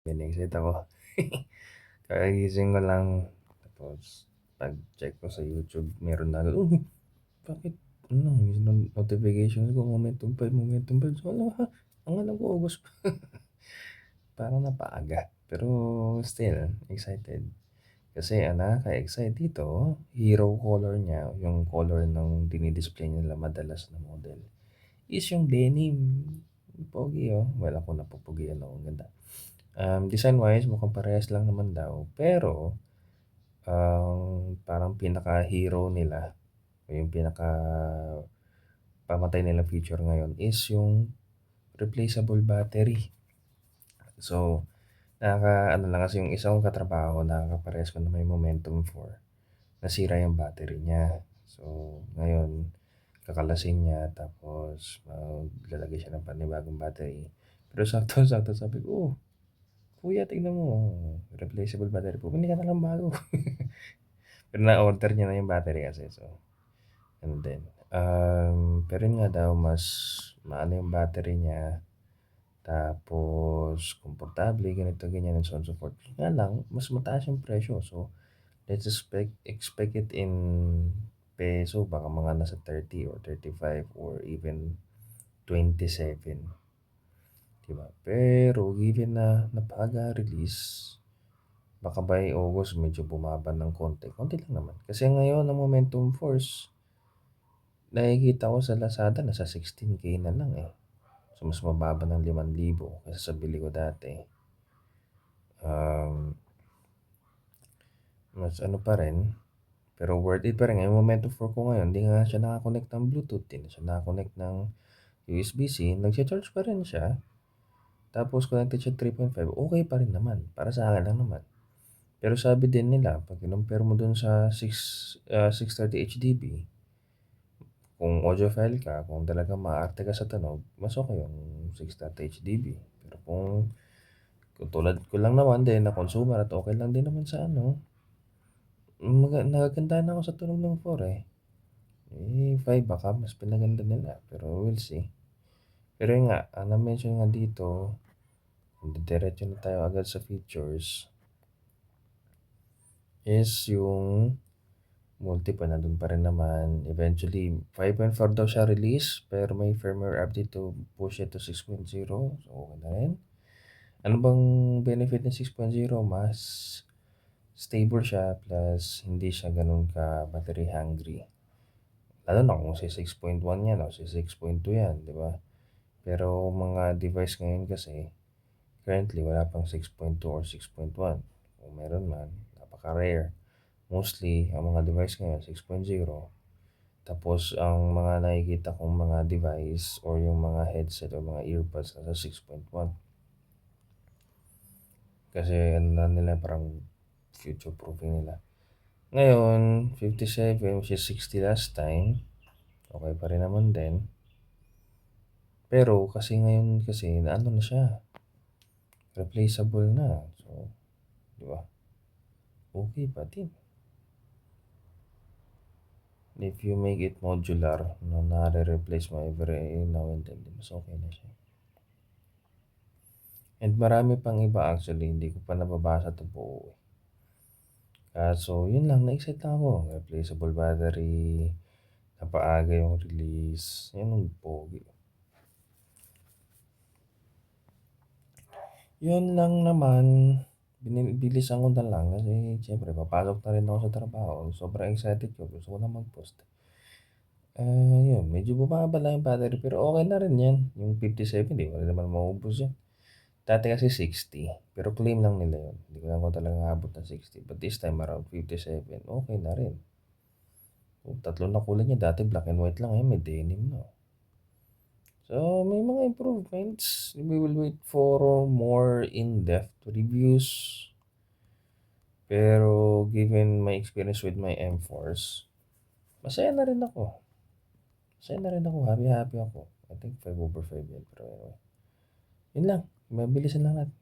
Ini-excite ako. Kakagising ko lang, tapos pag-check ko sa YouTube, meron na agad, bakit ano, yung notifications ko, Momentum 5. So, ang alam ko, August pa. Parang napaaga. Pero still, excited. Kasi ang nakaka-excite dito, hero color niya, yung color ng dinidisplay nila madalas na model, is yung denim. Pogi oh. Well, ako napupugian ako. Ang ganda. Design-wise, mukhang parehas lang naman daw. Pero, ang parang pinaka-hero nila, o yung pinaka-pamatay nila feature ngayon is yung replaceable battery. So, ano lang kasi yung isa kong katrabaho, nakakaparehas ko na may Momentum 4. Nasira yung battery niya. So, ngayon, kakalasin niya, tapos maglalagay siya ng panibagong battery. Pero sakto-sakto sabi ko, kuya, tignan mo, replaceable battery po. Bumili ka na lang bago. Pero na-order niya na yung battery kasi. So, and then, pero yun nga daw, mas maano yung battery niya. Tapos, komportable, ganito, ganyan, and so on and so forth. Nga lang, mas mataas yung presyo. So, let's expect it in peso, baka mga nasa 30 or 35 or even 27. Diba? Pero, given na napaga release, baka by August medyo bumaba ng konti. Konti lang naman. Kasi ngayon, ang Momentum Force, nakikita ko sa Lazada, nasa 16K na lang eh. So, mas mababa ng 5,000 kasi sa bili ko dati. Mas ano pa rin, pero worth it pa rin. Yung Momentum 4 ko ngayon, hindi nga siya nakakonect ng Bluetooth, hindi na siya nakakonect ng USB-C. Nag-charge pa rin siya. Tapos connected siya 3.5. Okay pa rin naman. Para sa akin lang naman. Pero sabi din nila, pag kinumpare mo dun sa 630 HDB, kung audiophile ka, kung talagang maarte ka sa tunog, mas okay yung 630 HDB. Pero kung tulad ko lang naman din na consumer at okay lang din naman sa nagaganda na ako sa tunog ng 4 eh. 5 baka mas pinaganda nila. Pero we'll see. Pero yun nga, ang na-mention nga dito, kung didiretso na tayo agad sa features, is yung multi pa nandun pa rin naman. Eventually, 5.4 daw siya release, pero may firmware update to push it to 6.0. So, okay na rin. Ano bang benefit ng 6.0? Mas stable siya, plus hindi siya ganun ka battery hungry. Lalo na kung si 6.1 yan o si 6.2 yan, di ba? Pero mga device ngayon kasi, currently wala pang 6.2 or 6.1. Kung meron man, napaka-rare. Mostly, ang mga device ngayon, 6.0. Tapos, ang mga nakikita kong mga device or yung mga headset or mga earbuds nasa 6.1. Kasi ano na nila, parang future-proofing nila. Ngayon, 57, which is 60 last time. Okay pa rin naman din. Pero, kasi ngayon kasi, ano na siya, replaceable na. So, di ba? Okay pa din. If you make it modular, na nare-replace mo every now and then, mas okay na siya. And marami pang iba actually, hindi ko pa nababasa ito buo. So, yun lang, na-excite lang ako. Replaceable battery, napaaga yung release, yun ang pogi. Yun lang naman, bilisan ko na lang kasi siyempre papasok na rin ako sa trabaho. Sobrang excited ko, gusto ko na mag-post. Yun, medyo bumaba lang yung battery pero okay na rin yan. Yung 57, di ko rin naman maubos yan. Dati kasi 60, pero claim lang nila yun. Hindi ko lang kung talagang abot ng 60. But this time around 57, okay na rin. Tatlo na kulay niya. Dati black and white lang, may denim na. So, may mga improvements. We will wait for more in-depth reviews. Pero given my experience with my M-Force, masaya na rin ako. Happy ako. I think 5/5 yan. Pero anyway, yun lang. Mabilisan lang natin.